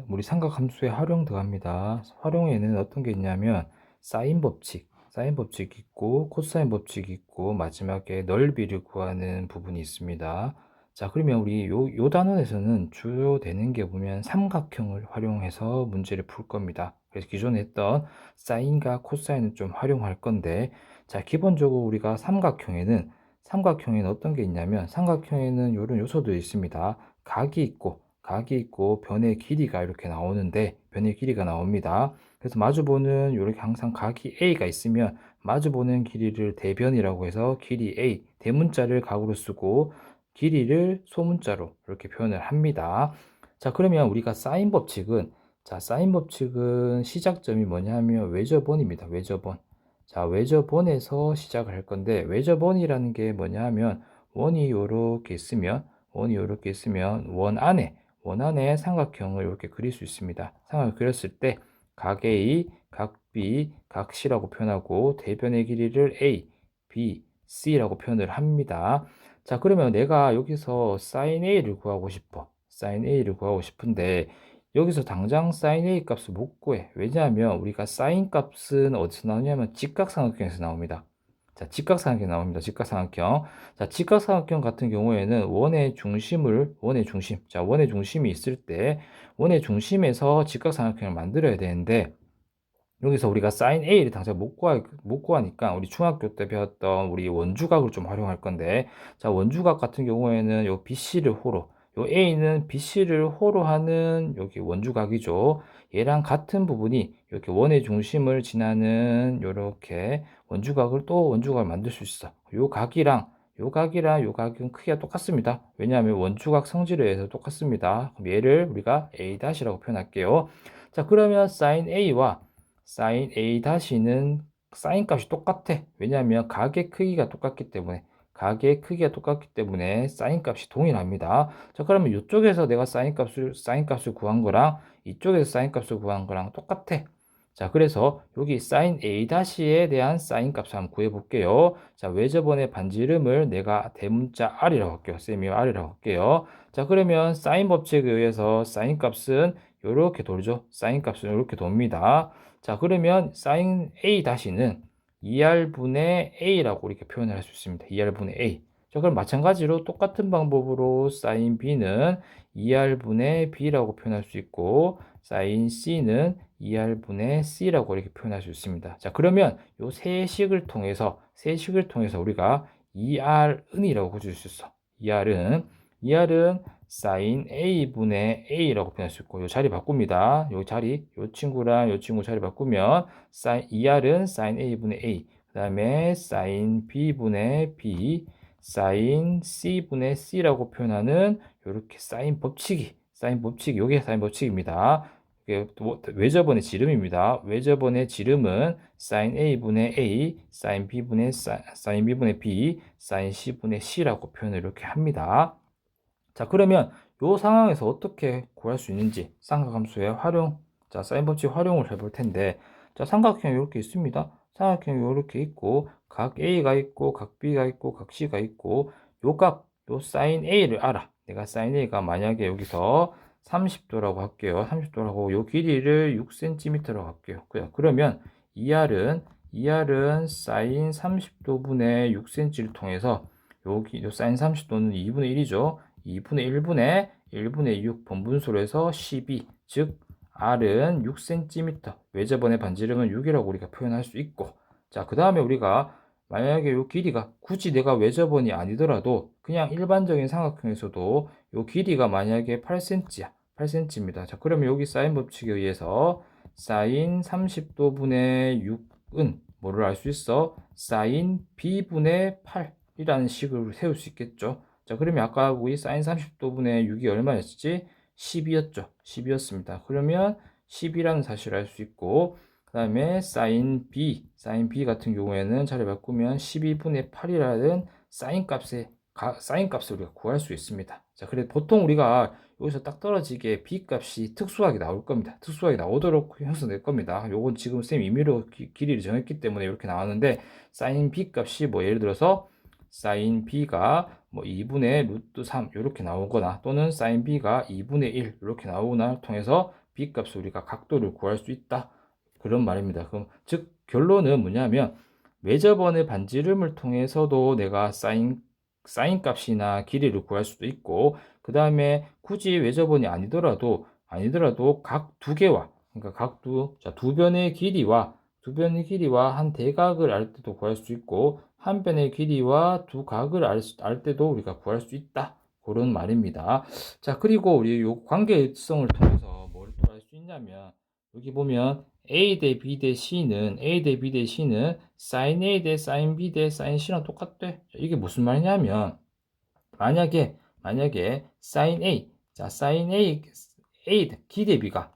우리 삼각함수의 활용 들어갑니다. 활용에는 어떤 게 있냐면 사인 법칙 있고 코사인 법칙 있고 마지막에 넓이를 구하는 부분이 있습니다. 자, 그러면 우리 요 단원에서는 주요 되는 게 보면 삼각형을 활용해서 문제를 풀 겁니다. 그래서 기존에 했던 사인과 코사인은 좀 활용할 건데, 자, 기본적으로 우리가 삼각형에는 어떤 게 있냐면 삼각형에는 이런 요소도 있습니다. 각이 있고 변의 길이가 이렇게 나오는데 변의 길이가 나옵니다. 그래서 마주보는 이렇게 항상 각이 A가 있으면 마주보는 길이를 대변이라고 해서 길이 A 대문자를 각으로 쓰고 길이를 소문자로 이렇게 표현을 합니다. 자, 그러면 우리가 사인 법칙은 시작점이 뭐냐면 외접원입니다. 외접원. 자, 외접원에서 시작을 할 건데 외접원이라는 게 뭐냐면 원이 이렇게 있으면 원 안에 삼각형을 이렇게 그릴 수 있습니다. 삼각형을 그렸을 때 각 A, 각 B, 각 C라고 표현하고 대변의 길이를 A, B, C라고 표현을 합니다. 자, 그러면 내가 여기서 sin A를 구하고 싶어. sin A를 구하고 싶은데 여기서 당장 sin A 값을 못 구해. 왜냐하면 우리가 sin 값은 어디서 나오냐면 직각삼각형에서 나옵니다. 자, 직각삼각형 나옵니다. 직각삼각형. 자, 직각삼각형 같은 경우에는 원의 중심이 있을 때 원의 중심에서 직각삼각형을 만들어야 되는데 여기서 우리가 sin A를 당장 못 구하니까 우리 중학교 때 배웠던 우리 원주각을 좀 활용할 건데, 자, 원주각 같은 경우에는 요 BC를 호로, 요 A는 BC를 호로 하는 여기 원주각이죠. 얘랑 같은 부분이 이렇게 원의 중심을 지나는 요렇게 원주각을 만들 수 있어. 요 각은 크기가 똑같습니다. 왜냐하면 원주각 성질에 의해서 똑같습니다. 그럼 얘를 우리가 A-라고 표현할게요. 자, 그러면 sin A 다시는 사인 값이 똑같아. 왜냐하면 각의 크기가 똑같기 때문에 사인 값이 동일합니다. 자, 그러면 이쪽에서 내가 사인 값을 구한 거랑 이쪽에서 사인 값을 구한 거랑 똑같아. 자, 그래서 여기 sin A 다시에 대한 사인 값을 한번 구해 볼게요. 자, 외접원의 반지름을 내가 대문자 R이라고 할게요. 쌤이 R이라고 할게요. 자, 그러면 사인 법칙에 의해서 사인 값은 이렇게 돌죠. 사인 값은 이렇게 돕니다. 자, 그러면 sin A 다시는 2R분의 A라고 이렇게 표현을 할 수 있습니다. 2R분의 A. 자, 그럼 마찬가지로 똑같은 방법으로 sin B는 2R분의 B라고 표현할 수 있고, sin C는 2R분의 C라고 이렇게 표현할 수 있습니다. 자, 그러면 요 세식을 통해서 우리가 2R은이라고 고칠 수 있어. 2R은 sin A분의 A라고 표현할 수 있고, 요 자리 바꿉니다. 요 친구랑 요 친구 자리 바꾸면, ER은 sin A분의 A, 그 다음에 sin B분의 B, sin C분의 C라고 표현하는 요렇게 요게 사인 법칙입니다. 이게 외접원의 지름입니다. 외접원의 지름은 sin A분의 A, sin B분의 B, sin C분의 C라고 표현을 이렇게 합니다. 자, 그러면 이 상황에서 어떻게 구할 수 있는지 삼각함수의 활용, 자, 사인 법칙 활용을 해볼 텐데, 자, 삼각형이 이렇게 있습니다. 삼각형이 이렇게 있고 각 A가 있고 각 B가 있고 각 C가 있고 요 사인 A를 알아. 내가 사인 A가 만약에 여기서 30도라고 할게요. 30도라고 요 길이를 6cm라고 할게요. 그러면 ER은 사인 30도분의 6cm를 통해서 요 사인 30도는 2분의 1이죠. 1분의 6 번분수로 해서 12, 즉 R은 6cm, 외접원의 반지름은 6이라고 우리가 표현할 수 있고, 자, 그 다음에 우리가 만약에 요 길이가 굳이 내가 외접원이 아니더라도 그냥 일반적인 삼각형에서도 요 길이가 만약에 8cm야. 8cm입니다. 자, 그러면 여기 사인 법칙에 의해서 사인 30도분의 6은 뭐를 알 수 있어? 사인 b분의 8이라는 식을 세울 수 있겠죠. 자, 그러면 아까 우리 사인 30도분의 6이 얼마였지? 10이었죠. 10이었습니다. 그러면 10이라는 사실을 알 수 있고, 그 다음에 사인 B 같은 경우에는 자리 바꾸면 12분의 8이라는 사인 값을 우리가 구할 수 있습니다. 자, 그래 보통 우리가 여기서 딱 떨어지게 B 값이 특수하게 나올 겁니다. 특수하게 나오도록 형성될 겁니다. 요건 지금 쌤 임의로 길이를 정했기 때문에 이렇게 나왔는데, 사인 B 값이 뭐 예를 들어서 사인 B가 뭐 2분의 루트 3 이렇게 나오거나 또는 사인 b가 2분의 1 이렇게 나오거나 통해서 b 값을 우리가 각도를 구할 수 있다. 그런 말입니다. 그럼 즉 결론은 뭐냐면 외접원의 반지름을 통해서도 내가 사인 값이나 길이를 구할 수도 있고 그 다음에 굳이 외접원이 아니더라도 각 두 개와 그러니까 두 변의 길이와 한 대각을 알 때도 구할 수 있고 한 변의 길이와 두 각을 알 때도 우리가 구할 수 있다. 그런 말입니다. 자, 그리고 우리 요 관계성을 통해서 뭘 또 알 수 있냐면 여기 보면 A 대 B 대 C는 sin A 대 sin B 대 sin C랑 똑같대. 이게 무슨 말이냐면 만약에 sin A sin A 기대비가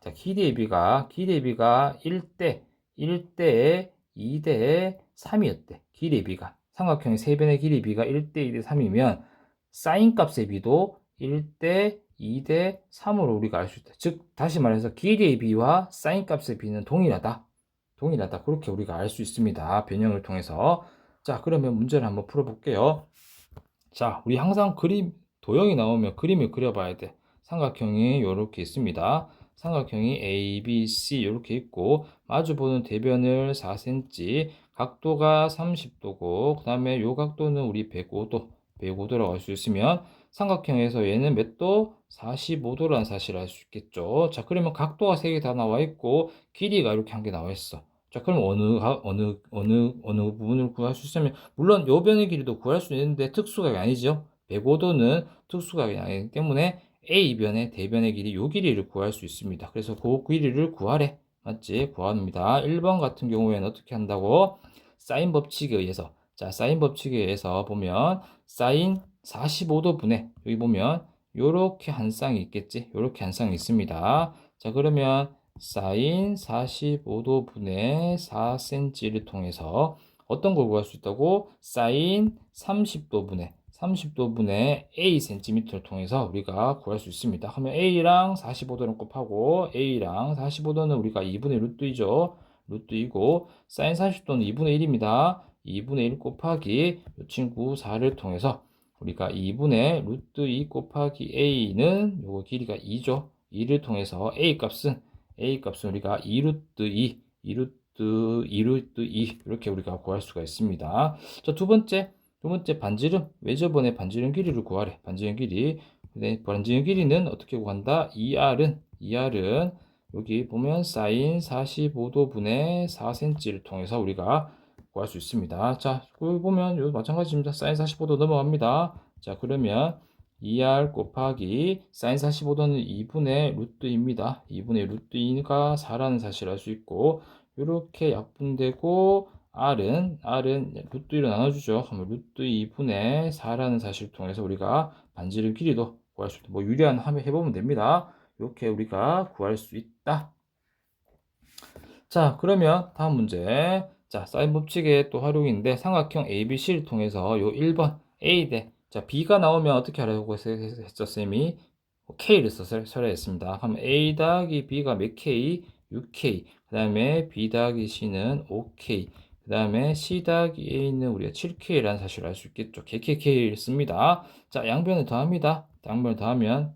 1대 2대 3이었대. 기대비가 삼각형의 세 변의 길이비가 1대 2대 3이면 사인 값의 비도 1대 2대 3으로 우리가 알 수 있다. 즉 다시 말해서 길이의 비와 사인 값의 비는 동일하다. 그렇게 우리가 알 수 있습니다. 변형을 통해서. 자, 그러면 문제를 한번 풀어볼게요. 자, 우리 항상 도형이 나오면 그림을 그려봐야 돼. 삼각형이 이렇게 있습니다. 삼각형이 A, B, C 이렇게 있고 마주보는 대변을 4cm, 각도가 30도고 그 다음에 요 각도는 우리 105도라고 할 수 있으면 삼각형에서 얘는 몇 도? 45도라는 사실을 알 수 있겠죠. 자, 그러면 각도가 3개 다 나와 있고 길이가 이렇게 한 개 나와 있어. 자, 그럼 어느 부분을 구할 수 있으면 물론 요 변의 길이도 구할 수 있는데 특수각이 아니죠. 105도는 특수각이 아니기 때문에 A변의 대변의 길이 요 길이를 구할 수 있습니다. 그래서 그 길이를 구하래. 맞지? 구합니다. 1번 같은 경우에는 어떻게 한다고? 사인 법칙에 의해서. 자, 사인 법칙에 의해서 보면 사인 45도분의 여기 보면 요렇게 한 쌍이 있겠지? 요렇게 한 쌍이 있습니다. 자, 그러면 사인 45도분의 4cm를 통해서 어떤 걸 구할 수 있다고? 사인 30도분의 A cm를 통해서 우리가 구할 수 있습니다. 그러면 A랑 45도는 곱하고 A랑 45도는 우리가 2분의 루트이죠. 루트이고 사인 40도는 2분의 1입니다. 2분의 1 곱하기 이 친구 4를 통해서 우리가 2분의 루트 2 곱하기 A는 요거 길이가 2죠. 2를 통해서 A 값은 우리가 2루트 2 이렇게 우리가 구할 수가 있습니다. 자, 두 번째 반지름 외접원의 반지름 길이를 구하래. 반지름 길이. 네, 반지름 길이는 어떻게 구한다? 2R은 여기 보면 사인 45도분의 4cm를 통해서 우리가 구할 수 있습니다. 자, 여기 보면 여기 마찬가지입니다. 사인 45도 넘어갑니다. 자, 그러면 2R 곱하기 사인 45도는 2분의 루트입니다. 2분의 루트 2가 4라는 사실을 알 수 있고 이렇게 약분되고 R은 루트 2로 나눠주죠. 그러면 루트 2분의 4라는 사실을 통해서 우리가 반지름 길이도 구할 수 있다. 뭐 유리한 함에 해보면 됩니다. 이렇게 우리가 구할 수 있다. 자, 그러면 다음 문제. 자, 사인 법칙의 또 활용인데 삼각형 ABC를 통해서 요 1번 A 대 자, B가 나오면 어떻게 하라고 했죠, 쌤이? K를 써야 했습니다. 그럼 A 더하기 B가 몇 K? 6K. 그 다음에 B 더하기 C는 5K. 그 다음에 C 더하기 A는 우리가 7K라는 사실을 알 수 있겠죠. KKK를 씁니다. 자, 양변을 더합니다. 양변을 더하면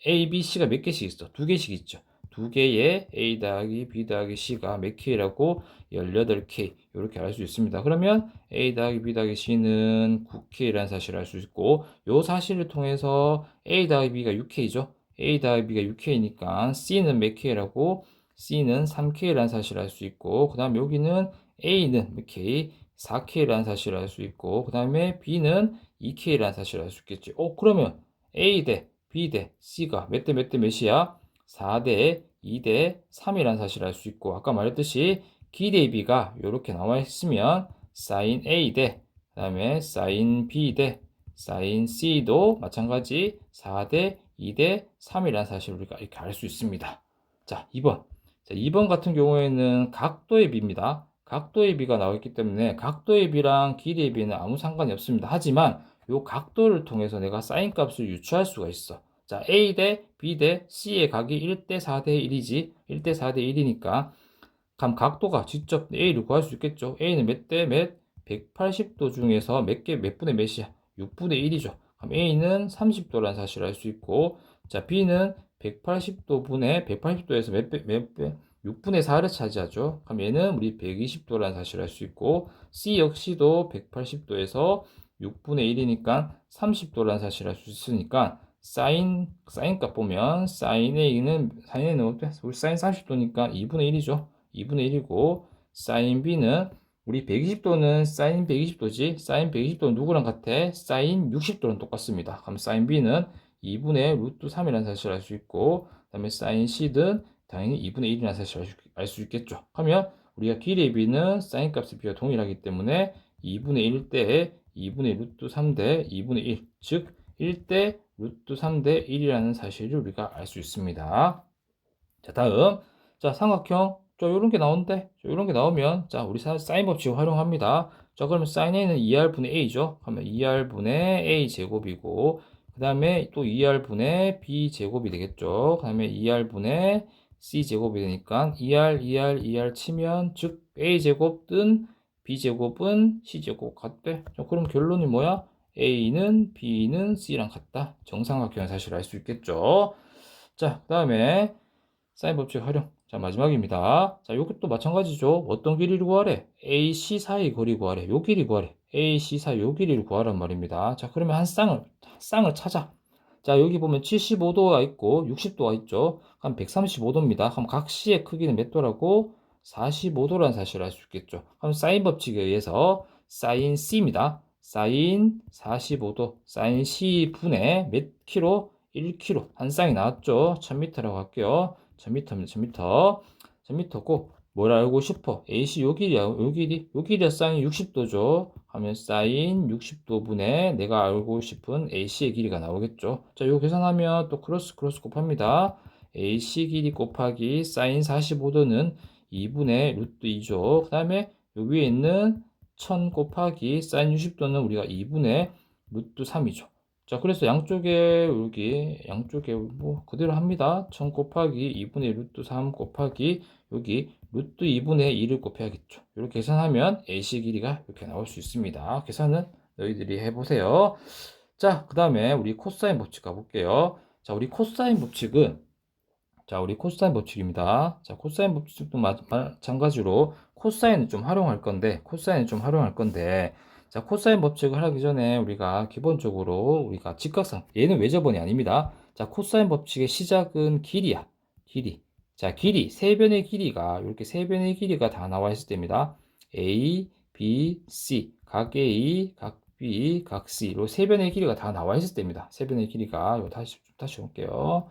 A, B, C가 몇 개씩 있어? 두 개씩 있죠. 두 개의 A 더하기 B 더하기 C가 몇 K라고? 18K. 이렇게 알 수 있습니다. 그러면 A 더하기 B 더하기 C는 9K라는 사실을 알 수 있고, 이 사실을 통해서 A 더하기 B가 6K죠. A 더하기 B가 6K니까 C는 몇 K라고? C는 3K라는 사실을 알 수 있고, 그 다음 여기는 A는 몇 K? 4K라는 사실을 알 수 있고, 그 다음에 B는 2K라는 사실을 알 수 있겠지. 그러면 A 대 B 대 C가 몇 대 몇이야? 4대 2대 3이라는 사실을 알 수 있고 아까 말했듯이 기대 B가 이렇게 나와 있으면 sin A 대 그 다음에 sin B 대 sin C도 마찬가지 4대 2대 3이라는 사실을 우리가 이렇게 알 수 있습니다. 자, 2번. 자, 2번 같은 경우에는 각도의 비입니다. 각도의 비가 나와 있기 때문에 각도의 비랑 길이의 비는 아무 상관이 없습니다. 하지만 이 각도를 통해서 내가 사인 값을 유추할 수가 있어. 자, A 대 B 대 C의 각이 1대 4대 1이지. 1대 4대 1이니까 그럼 각도가 직접 A를 구할 수 있겠죠. A는 몇 대 몇? 180도 중에서 몇 분의 몇이야? 6분의 1이죠. 그럼 A는 30도라는 사실을 알 수 있고, 자, B는 180도 분의 180도에서 몇 배? 6분의 4를 차지하죠. 그럼 얘는 우리 120도라는 사실을 알 수 있고, C 역시도 180도에서 6분의 1이니까 30도라는 사실을 알 수 있으니까, 사인 값 보면, 사인 A는 어때? 우리 사인 40도니까 2분의 1이죠. 2분의 1이고, 사인 B는 우리 120도는 사인 120도지. 사인 120도는 누구랑 같아? 사인 60도랑 똑같습니다. 그럼 사인 B는 2분의 루트 3이라는 사실을 알 수 있고, 그 다음에 사인 C는 당연히 2분의 1이라는 사실을 알 수 있겠죠. 하면 우리가 길이의 B는 사인 값의 B와 동일하기 때문에 2분의 1 대 2분의 루트 3 대 2분의 1, 즉 1 대 루트 3 대 1이라는 사실을 우리가 알 수 있습니다. 자, 다음. 자, 삼각형. 요런 게 나오는데, 요런 게 나오면, 자, 우리 사인 법칙 활용합니다. 자, 그러면 사인 A는 2R분의 A죠? 그러면 2R분의 A 제곱이고, 그 다음에 또 2R분의 B 제곱이 되겠죠? 그 다음에 2R분의 C 제곱이 되니까, 2R 치면, 즉, A 제곱은 B 제곱은 C 제곱 같대. 자, 그럼 결론이 뭐야? A는 B는 C랑 같다. 정삼각형의 사실을 알 수 있겠죠? 자, 그 다음에, 사인 법칙 활용. 자, 마지막입니다. 자, 요것도 마찬가지죠. 어떤 길이를 구하래? AC 사이 거리 구하래. 요 길이 구하래. AC 사이 요 길이를 구하란 말입니다. 자, 그러면 한 쌍을 찾아. 자, 여기 보면 75도가 있고 60도가 있죠. 그럼 135도입니다. 그럼 각 시의 크기는 몇 도라고? 45도라는 사실을 알 수 있겠죠. 그럼 사인 법칙에 의해서 사인 C입니다. 사인 45도, 사인 C 분의 몇 킬로? 1km. 한 쌍이 나왔죠. 1000m라고 할게요. 1000m입니다. 1000m. 1000m고 뭘 알고 싶어? AC 요 길이야. 요 길이. 요 길이야 사인 60도죠. 하면 사인 60도분의 내가 알고 싶은 AC의 길이가 나오겠죠. 자, 요 계산하면 또 크로스 곱합니다. AC 길이 곱하기 사인 45도는 2분의 루트 2죠. 그 다음에 요 위에 있는 1000 곱하기 사인 60도는 우리가 2분의 루트 3이죠. 자, 그래서 양쪽에 뭐 그대로 합니다. 1000 곱하기 2분의 루트 3 곱하기 여기 루트 2분의 2를 곱해야겠죠. 이렇게 계산하면 AC 길이가 이렇게 나올 수 있습니다. 계산은 너희들이 해보세요. 자, 그 다음에 우리 코사인 법칙 가볼게요. 자, 우리 코사인 법칙은 우리 코사인 법칙입니다. 자, 코사인 법칙도 마찬가지로 코사인을 좀 활용할 건데, 자, 코사인 법칙을 하기 전에 우리가 기본적으로 우리가 직각상, 얘는 외접원이 아닙니다. 자, 코사인 법칙의 시작은 길이야. 길이. 자, 세 변의 길이가, 이렇게 세 변의 길이가 다 나와 있을 때입니다. A, B, C. 각 A, 각 B, 각 C로 세 변의 길이가 다 나와 있을 때입니다. 세 변의 길이가, 이거 다시 볼게요.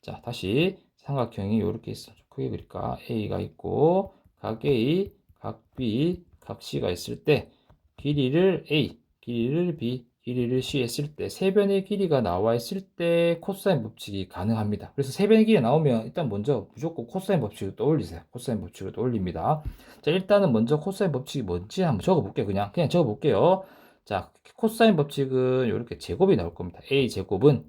자, 다시 삼각형이 이렇게 있어. 좀 크게 그릴까? A가 있고, 각 A, 각 B, 각 C가 있을 때, 길이를 A, 길이를 B, 길이를 C 했을 때, 세 변의 길이가 나와 있을 때 코사인 법칙이 가능합니다. 그래서 세 변의 길이 나오면 일단 먼저 무조건 코사인 법칙을 떠올리세요. 코사인 법칙을 떠올립니다. 자, 일단은 먼저 코사인 법칙이 뭔지 한번 적어볼게요. 그냥 적어볼게요. 자, 코사인 법칙은 이렇게 제곱이 나올 겁니다. A 제곱은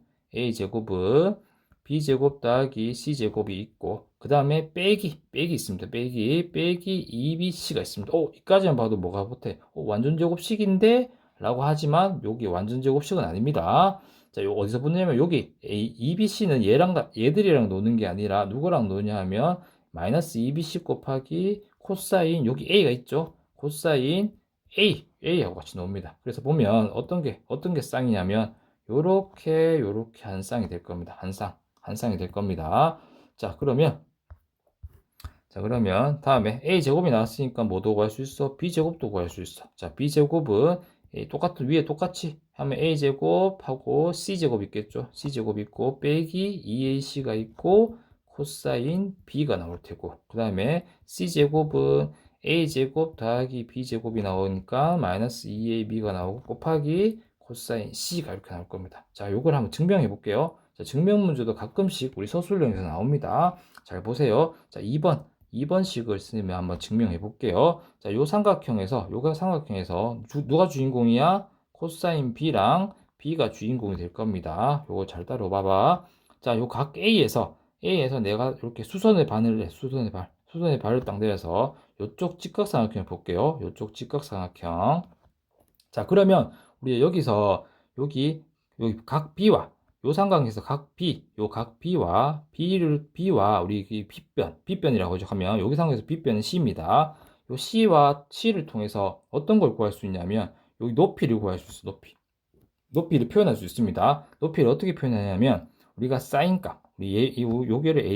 b제곱 더하기 c제곱이 있고 그 다음에 빼기 있습니다. 빼기 2bc가 있습니다. 이까지만 봐도 뭐가 못해? 완전 제곱식인데? 라고 하지만 여기 완전 제곱식은 아닙니다. 자, 요 어디서 붙냐면 여기 2bc는 얘들이랑 노는 게 아니라 누구랑 노냐 하면 마이너스 2bc 곱하기 코사인 여기 a가 있죠. 코사인 a하고 같이 놉니다. 그래서 보면 어떤 게 쌍이냐면 요렇게 한 쌍이 될 겁니다. 한 쌍이 될 겁니다. 자, 그러면 다음에 a제곱이 나왔으니까 뭐도 구할 수 있어? b제곱도 구할 수 있어. 자, b제곱은 위에 똑같이 하면 a제곱하고 c제곱 있겠죠. c제곱 있고 빼기 2ac가 있고 코사인 b가 나올 테고 그 다음에 c제곱은 a제곱 더하기 b제곱이 나오니까 마이너스 2ab가 나오고 곱하기 코사인 c가 이렇게 나올 겁니다. 자, 요걸 한번 증명해 볼게요. 자, 증명 문제도 가끔씩 우리 서술형에서 나옵니다. 잘 보세요. 자, 2번 식을 쓰면 한번 증명해 볼게요. 자, 요 삼각형에서 누가 주인공이야? 코사인 B랑 B가 주인공이 될 겁니다. 요거 잘 따라봐봐. 자, 요 각 A에서 내가 이렇게 수선의 발을 딱 내려서 요쪽 직각삼각형을 볼게요. 요쪽 직각삼각형. 자, 그러면 우리 여기서 여기 여기 각 B와 요 삼각형에서 각 B, 요 각 B와 B와 우리 이 B변이라고 하죠. 하면 여기 상황에서 B변은 C입니다. 요 C를 통해서 어떤 걸 구할 수 있냐면 여기 높이를 구할 수 있어. 높이를 표현할 수 있습니다. 높이를 어떻게 표현하냐면 우리가 사인값, 요게를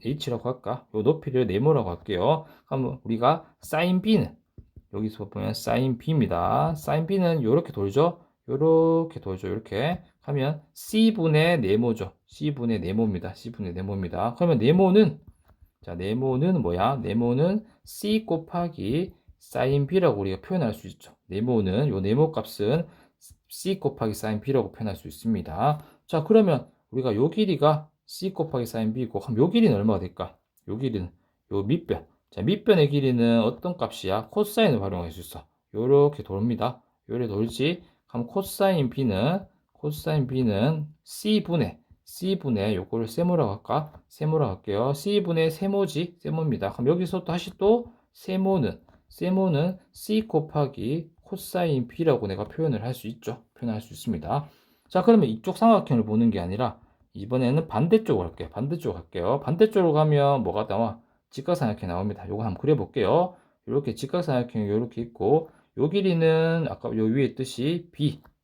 H라고 할까? 요 높이를 네모라고 할게요. 그러면 우리가 사인 B는 여기서 보면 사인 B입니다. 사인 B는 요렇게 돌죠? 요렇게 돌죠. 이렇게 하면 C분의 네모죠. C분의 네모입니다. C분의 네모입니다. 그러면 네모는 뭐야? 네모는 C 곱하기 사인 B라고 우리가 표현할 수 있죠. 네모는 요 네모 값은 C 곱하기 사인 B라고 표현할 수 있습니다. 자, 그러면 우리가 요 길이가 C 곱하기 사인 B고, 그럼 요 길이는 얼마가 될까? 요 길이는 요 밑변. 자, 밑변의 길이는 어떤 값이야? 코사인을 활용할 수 있어. 요렇게 돌립니다. 요렇게 돌지. 그럼 코사인 B는 C분의 요거를 세모라고 할까? 세모라고 할게요. C분의 세모입니다. 그럼 여기서 다시 또 세모는 C 곱하기 코사인 B라고 내가 표현을 할 수 있죠. 표현할 수 있습니다. 자, 그러면 이쪽 삼각형을 보는 게 아니라 이번에는 반대쪽으로 할게요. 반대쪽으로 가면 뭐가 나와? 직각삼각형이 나옵니다. 요거 한번 그려볼게요. 이렇게 직각삼각형이 이렇게 있고 요 길이는 아까 요 위에 있듯이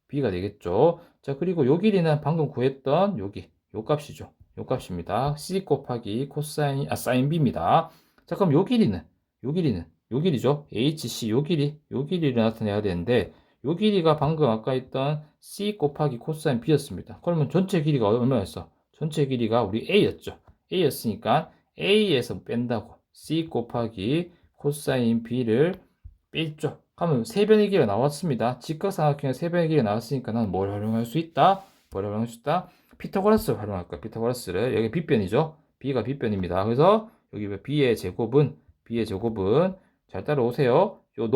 B가 되겠죠. 자, 그리고 요 길이는 방금 구했던 요 값이죠. 요 값입니다. C 곱하기 사인 B입니다. 자, 그럼 요 길이죠. HC 요 길이를 나타내야 되는데 요 길이가 방금 아까 했던 C 곱하기 코사인 B였습니다. 그러면 전체 길이가 얼마였어? 전체 길이가 우리 A였으니까 A에서 뺀다고 C 곱하기 코사인 B를 뺐죠. 그러면 세변의 길이가 나왔습니다. 직각삼각형의 세변의 길이가 나왔으니까 나는 뭘 활용할 수 있다? 피타고라스를 활용할 거야. 피타고라스를. 여기 B변이죠. B가 B변입니다. 그래서 여기 B의 제곱은 잘 따라오세요. 요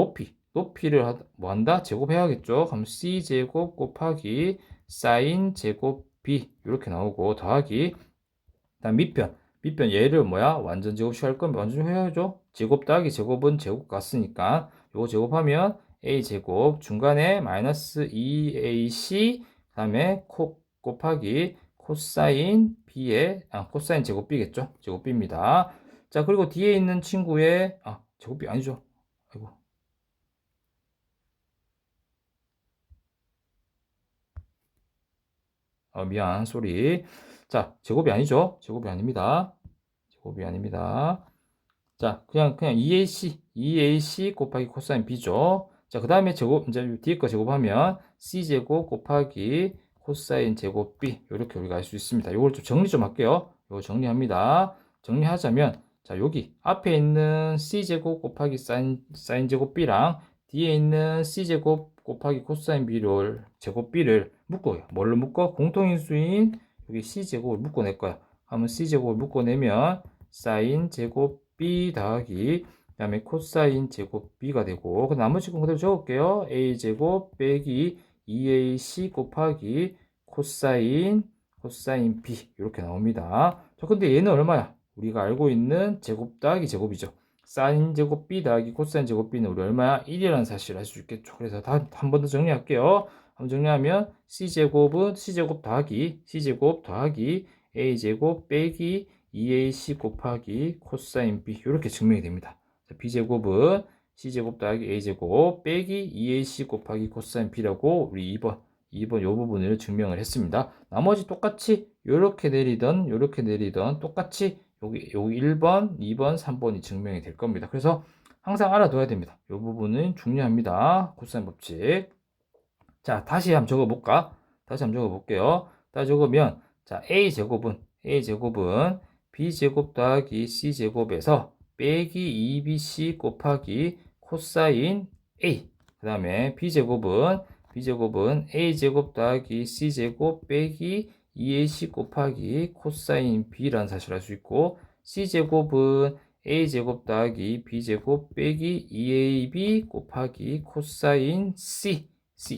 높이를 뭐 한다? 제곱해야겠죠. 그럼 C제곱 곱하기 사인 제곱 B 이렇게 나오고 더하기 다음 밑변 얘를 뭐야? 완전 제곱식 할 거면 완전 해야죠. 제곱 더하기 제곱은 제곱 같으니까 요거 제곱하면 a제곱 중간에 마이너스 2ac 그다음에 곱하기 코사인 제곱 b겠죠. 제곱 b입니다. 자, 그리고 뒤에 있는 친구의 제곱 b 아니죠. 아이고. 미안, 쏘리. 자, 제곱이 아니죠. 제곱이 아닙니다. 자, 그냥 EAC 곱하기 코사인 B죠. 자, 그 다음에 이제 뒤에 거 제곱하면 C제곱 곱하기 코사인 제곱 B. 이렇게 우리가 알 수 있습니다. 이걸 좀 정리 좀 할게요. 이거 정리합니다. 정리하자면, 자, 여기 앞에 있는 C제곱 곱하기 사인 제곱 B랑 뒤에 있는 C제곱 곱하기 코사인 제곱 B를 묶어요. 뭘로 묶어? 공통인수인 여기 C제곱을 묶어낼 거야. 하면 C제곱을 묶어내면 사인 제곱 B 더하기 그다음에 코사인 제곱 B가 되고 그 나머지 건 그대로 적을게요. A제곱 빼기 2AC 곱하기 코사인 B 이렇게 나옵니다. 자, 근데 얘는 얼마야? 우리가 알고 있는 제곱 더하기 제곱이죠. 사인 제곱 B 더하기 코사인 제곱 B는 우리 얼마야? 1이라는 사실을 알 수 있겠죠. 그래서 한 번 더 정리할게요. 한번 정리하면 C제곱 더하기 A제곱 빼기 2ac 곱하기 코사인 b 이렇게 증명이 됩니다. b제곱은 c제곱 더하기 a제곱 빼기 2ac 곱하기 코사인 b라고 우리 2번 요 부분을 증명을 했습니다. 나머지 똑같이 요렇게 내리던 똑같이 여기 1번, 2번, 3번이 증명이 될 겁니다. 그래서 항상 알아둬야 됩니다. 요 부분은 중요합니다. 코사인 법칙. 자, 다시 한번 적어볼까? 다시 한번 적어볼게요. 다시 적으면 자, A제곱은 B제곱 더하기 C제곱에서 빼기 2BC 곱하기 코사인 A. 그 다음에 B제곱은 A제곱 더하기 C제곱 빼기 2AC 곱하기 코사인 B라는 사실을 알 수 있고 C제곱은 A제곱 더하기 B제곱 빼기 2AB 곱하기 코사인 C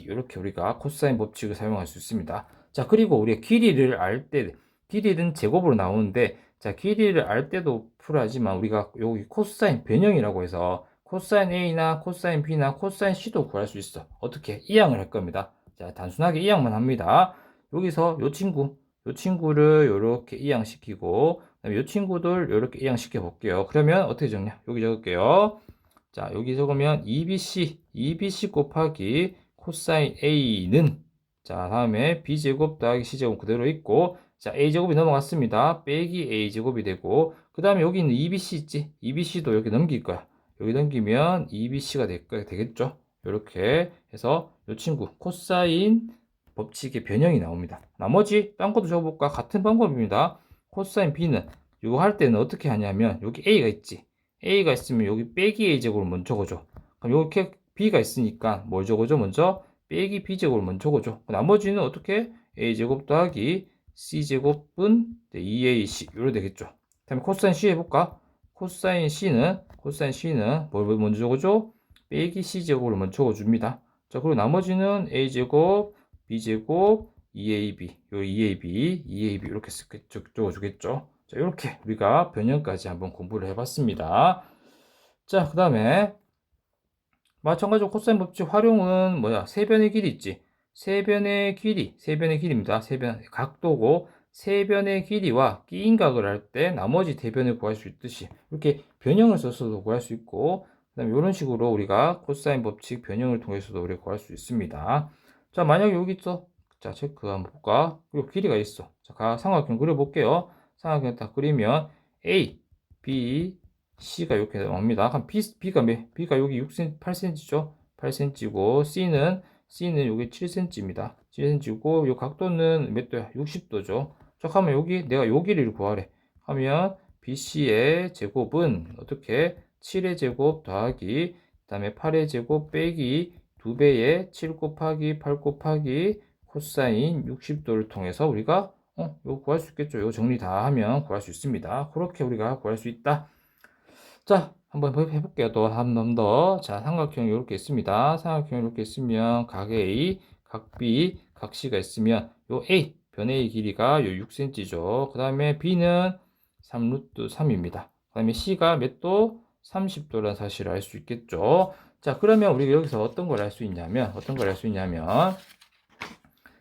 이렇게 우리가 코사인 법칙을 사용할 수 있습니다. 자, 그리고 우리가 길이는 제곱으로 나오는데 자, 길이를 알 때도 풀어야지만 우리가 여기 코사인 변형이라고 해서 코사인 A나 코사인 B나 코사인 C도 구할 수 있어. 어떻게? 이항을 할 겁니다. 자, 단순하게 이항만 합니다. 여기서 요 친구를 요렇게 이항시키고, 그다음에 요 친구들 요렇게 이항시켜 볼게요. 그러면 어떻게 적냐? 여기 적을게요. 자, 여기 적으면 EBC 곱하기 코사인 A는, 자, 다음에 B제곱 더하기 C제곱 그대로 있고, 자, A제곱이 넘어갔습니다. 빼기 A제곱이 되고, 그 다음에 여기 있는 EBC 있지? EBC도 여기 넘길 거야. 여기 넘기면 EBC가 되겠죠? 이렇게 해서 이 친구 코사인 법칙의 변형이 나옵니다. 나머지 딴 것도 적어볼까? 같은 방법입니다. 코사인 B는 이거 할 때는 어떻게 하냐면 여기 A가 있지? A가 있으면 여기 빼기 A제곱을 먼저 적어줘. 그럼 이렇게 B가 있으니까 뭘 적어줘? 먼저 빼기 B제곱을 먼저 적어줘. 나머지는 어떻게? A제곱 더하기 C제곱은 2AC 이렇게 되겠죠. 다음에 코사인 C 해볼까? 코사인 C는 뭘 먼저 적어줘? 빼기 C제곱을 먼저 적어줍니다. 자, 그리고 나머지는 A제곱, B제곱, 2AB, 요 2AB 이렇게 적어주겠죠. 자, 이렇게 우리가 변형까지 한번 공부를 해봤습니다. 자, 그 다음에 마찬가지로 코사인 법칙 활용은 뭐야? 세변의 길이 있지. 세변의 길이입니다. 세변 각도고 세변의 길이와 끼인각을 할 때 나머지 대변을 구할 수 있듯이 이렇게 변형을 써서도 구할 수 있고, 그다음에 이런 식으로 우리가 코사인 법칙 변형을 통해서도 우리가 구할 수 있습니다. 자, 만약에 여기 있어. 자, 체크 한번 볼까? 그리고 길이가 있어. 자, 삼각형 그려볼게요. 삼각형 딱 그리면 A, B, C가 이렇게 나옵니다. 그럼 B가 여기 6cm, 8cm죠? 8cm고, C는 여기 7cm입니다. 7cm고, 요 각도는 몇 도야? 60도죠. 자, 그러면 여기 내가 요 길이를 구하래. 하면 BC의 제곱은 어떻게? 7의 제곱 더하기, 그 다음에 8의 제곱 빼기 2배의 7 곱하기 8 곱하기 코사인 60도를 통해서 우리가 이거 구할 수 있겠죠. 이거 정리 다 하면 구할 수 있습니다. 그렇게 우리가 구할 수 있다. 자, 한번 해볼게요. 또 한 번 더. 자, 삼각형이 이렇게 있습니다. 삼각형이 이렇게 있으면 각 A, 각 B, 각 C가 있으면 요 A, 변 A 길이가 요 6cm죠. 그 다음에 B는 3루트 3입니다. 그 다음에 C가 몇 도? 30도라는 사실을 알 수 있겠죠. 자, 그러면 우리가 여기서 어떤 걸 알 수 있냐면,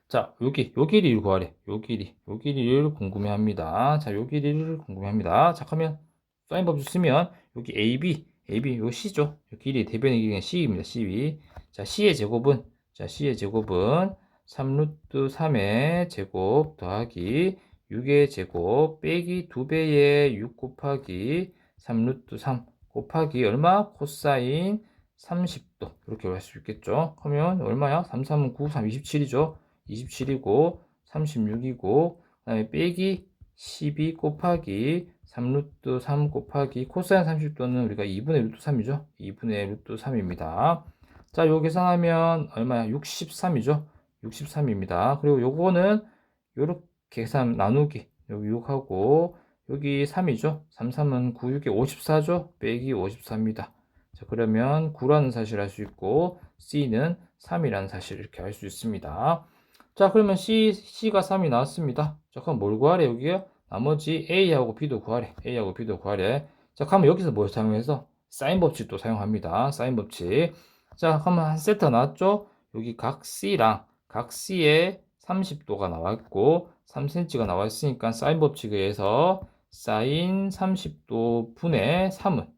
자, 요 길이를 구하래. 요 길이를 궁금해합니다. 자, 요 길이를 궁금해합니다. 자, 그러면 사인 법칙 쓰면 여기 AB, 요 C죠. 요 길이 대변의 길이는 C입니다. C. 자, C의 제곱은 3루트 3의 제곱 더하기 6의 제곱 빼기 2배의 6 곱하기 3루트 3 곱하기 얼마? 코사인 30도. 이렇게 할 수 있겠죠. 그러면 얼마야? 3, 3은 9, 3, 27이죠. 27이고 36이고 그 다음에 빼기 12 곱하기 3루트 3 곱하기 코사인 30도는 우리가 2분의 루트 3이죠. 2분의 루트 3입니다. 자, 요 계산하면 얼마야? 63이죠. 63입니다. 그리고 요거는 요렇게 계산 나누기 여기 6하고 여기 3이죠. 3, 3은 9, 6에 54죠. 빼기 54입니다. 자, 그러면 9라는 사실을 알 수 있고 C는 3이라는 사실을 이렇게 알 수 있습니다. 자, 그러면 C가 3이 나왔습니다. 자, 그럼 뭘 구하래, 여기요? 나머지 A하고 B도 구하래. 자, 그러면 여기서 뭘 사용해서? 사인 법칙도 사용합니다. 사인 법칙. 자, 그러면 한 세트 나왔죠? 여기 각 C에 30도가 나왔고, 3cm가 나와 있으니까 사인 법칙에 의해서 사인 30도 분의 3은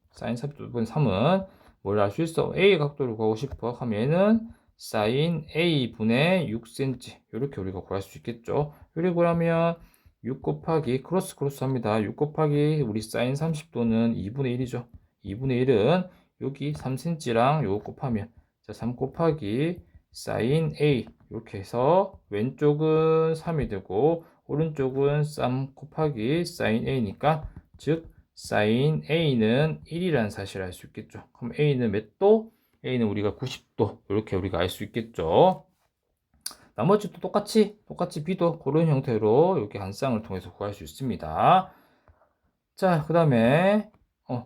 뭘 알 수 있어? A 각도를 구하고 싶어 하면 얘는 사인 A 분의 6cm 이렇게 우리가 구할 수 있겠죠. 그리고 그러면 6 곱하기 크로스 합니다. 6 곱하기 우리 사인 30도는 2분의 1이죠. 2분의 1은 여기 3cm랑 요거 곱하면 자, 3 곱하기 사인 A 이렇게 해서 왼쪽은 3이 되고 오른쪽은 3 곱하기 사인 A니까 즉 사인 A는 1이라는 사실을 알 수 있겠죠. 그럼 A는 몇 도? A는 우리가 90도 이렇게 우리가 알 수 있겠죠. 나머지도 똑같이 B도 그런 형태로 이렇게 한 쌍을 통해서 구할 수 있습니다. 자, 그 다음에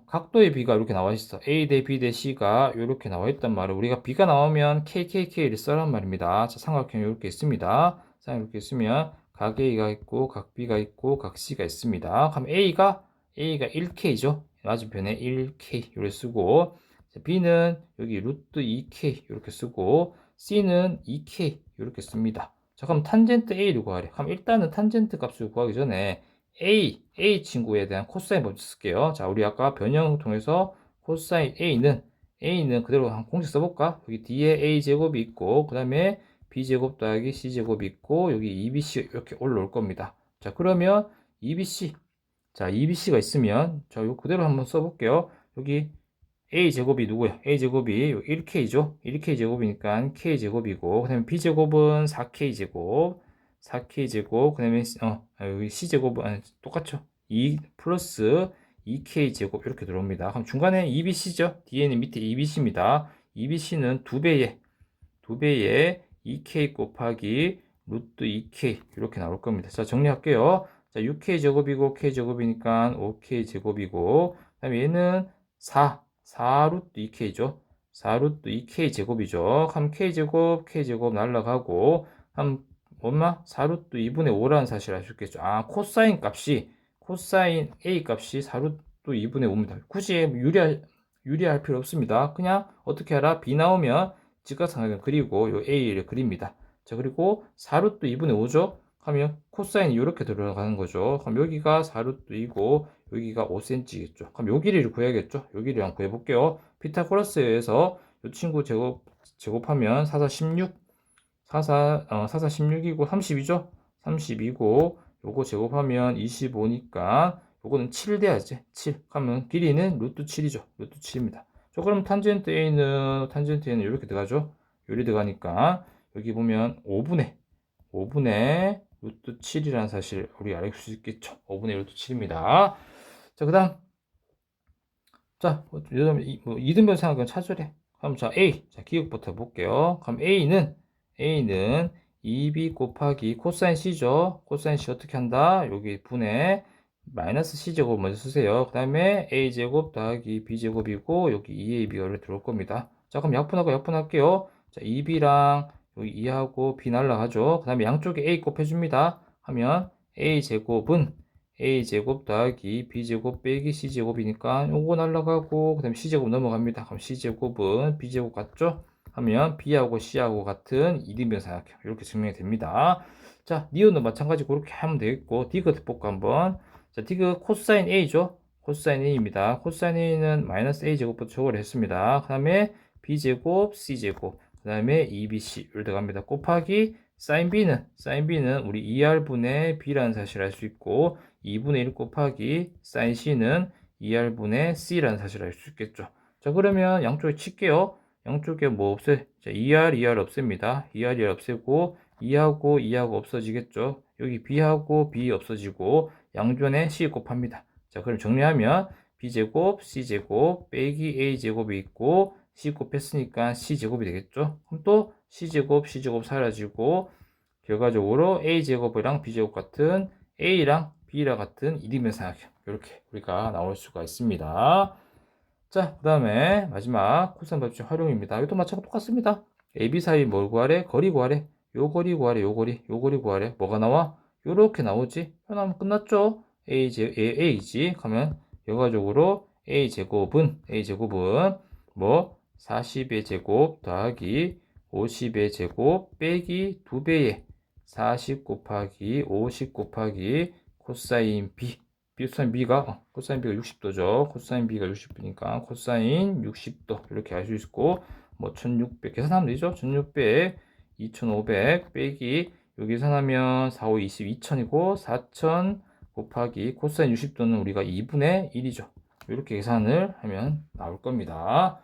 각도의 B가 이렇게 나와 있어. A 대 B 대 C가 이렇게 나와 있단 말이에요. 우리가 B가 나오면 KKK를 써란 말입니다. 자, 삼각형이 이렇게 있습니다. 자, 이렇게 있으면 각 A가 있고 각 B가 있고 각 C가 있습니다. 그럼 A가 1K죠. 맞은편에 1K 이렇게 쓰고 B는 여기 루트 2K 이렇게 쓰고 C는 2K 이렇게 씁니다. 자, 그럼 탄젠트 A를 구하래. 그럼 일단은 탄젠트 값을 구하기 전에 A 친구에 대한 코사인 먼저 쓸게요. 자, 우리 아까 변형을 통해서 코사인 A는 그대로 한 공식 써볼까? 여기 뒤에 A제곱이 있고, 그 다음에 B제곱 더하기 C제곱이 있고, 여기 2BC 이렇게 올라올 겁니다. 자, 그러면 2BC. 자, 2BC가 있으면, 자, 요 그대로 한번 써볼게요. 여기 A제곱이 누구야? A제곱이 1K죠? 1K제곱이니까 K제곱이고, 그 다음에 B제곱은 4K제곱, 4K제곱, 그 다음에, 여기 C제곱은, 똑같죠? 2 플러스 2K제곱, 이렇게 들어옵니다. 그럼 중간에 2BC죠? 뒤에는 밑에 2BC입니다. 2BC는 2배의 2K 곱하기 루트 2K, 이렇게 나올 겁니다. 자, 정리할게요. 자, 6K제곱이고, K제곱이니까 5K제곱이고, 그 다음에 얘는 4루트 2K죠. 4루트 2K 제곱이죠. 그럼 K제곱, K제곱 날라가고, 한, 얼마? 4루트 2분의 5라는 사실을 알 수 있겠죠. 아, 코사인 A 값이 4루트 2분의 5입니다. 굳이 유리할 필요 없습니다. 그냥 어떻게 하라? B 나오면 직각삼각형 그리고 요 A를 그립니다. 자, 그리고 4루트 2분의 5죠? 하면 코사인이 이렇게 들어가는 거죠. 그럼 여기가 4루트 2고 여기가 5cm겠죠. 그럼 요 길이를 구해야겠죠. 요 길이를 한번 구해볼게요. 피타고라스에서 이 친구 제곱하면 4, 4, 16, 4, 16이고 32죠. 32고 요거 제곱하면 25니까 요거는 7 돼야지. 7 하면 길이는 루트 7이죠. 루트 7입니다. 자, 그럼 탄젠트 A는 이렇게 들어가죠. 요리 들어가니까 여기 보면 5분의 루트 7이라는 사실 우리 알 수 있겠죠. 5분의 루트 7입니다. 자, 그 다음, 자, 뭐 이등변 삼각형 찾으래. 그럼 자, A. 자, 기억부터 해볼게요. 그럼 A는 2B 곱하기 코사인 C죠. 코사인 C 어떻게 한다? 여기 분의 마이너스 C제곱 먼저 쓰세요. 그 다음에 A제곱 더하기 B제곱이고, 여기 2AB가 들어올 겁니다. 자, 그럼 약분할게요. 자, 2B랑 여기 2하고 B 날라가죠. 그 다음에 양쪽에 A 곱해줍니다. 하면 A제곱 더하기 B제곱 빼기 C제곱이니까 요거 날라가고 그 다음에 C제곱 넘어갑니다. 그럼 C제곱은 B제곱 같죠? 하면 B하고 C하고 같은 이등변 삼각형 이렇게 증명이 됩니다. 자, 니은도 마찬가지 그렇게 하면 되겠고 디귿 볼까 한번. 자, 디귿 코사인 A죠? 코사인 A입니다. 코사인 A는 마이너스 A제곱부터 적을 했습니다. 그 다음에 B제곱 C제곱 그 다음에 2BC를 들어갑니다. 곱하기 사인 B는 우리 2R분의 B라는 사실을 알 수 있고 2분의 1 곱하기 사인 C는 2R분의 C라는 사실을 알 수 있겠죠. 자, 그러면 양쪽에 칠게요. 양쪽에 뭐 없애? 자, 2R 없앱니다. 2R 없애고 2하고 없어지겠죠. 여기 B하고 B 없어지고 양변에 C 곱합니다. 자, 그럼 정리하면 B제곱, C제곱, 빼기 A제곱이 있고 C 곱했으니까 C제곱이 되겠죠. 그럼 또 C제곱 사라지고 결과적으로 A제곱이랑 B제곱 같은 A랑 B랑 같은 이등변 삼각형 이렇게 우리가 나올 수가 있습니다. 자, 그 다음에 마지막 코사인 법칙 활용입니다. 이것도 마찬가지 똑같습니다. AB 사이 뭘 구하래? 거리 구하래. 요 거리 구하래. 요 거리 구하래. 뭐가 나와? 요렇게 나오지. 나오면 끝났죠? A지. 하면 결과적으로 A제곱은 뭐 40의 제곱 더하기 50의 제곱 빼기 2배의 40 곱하기 50 곱하기 코사인 B. 코사인 B가 60도죠. 코사인 B가 60도니까 코사인 60도 이렇게 알 수 있고 뭐 1600 계산하면 되죠. 1600, 2500 빼기 여기 계산하면 4, 5, 20, 2000이고 4000 곱하기 코사인 60도는 우리가 2분의 1이죠. 이렇게 계산을 하면 나올 겁니다.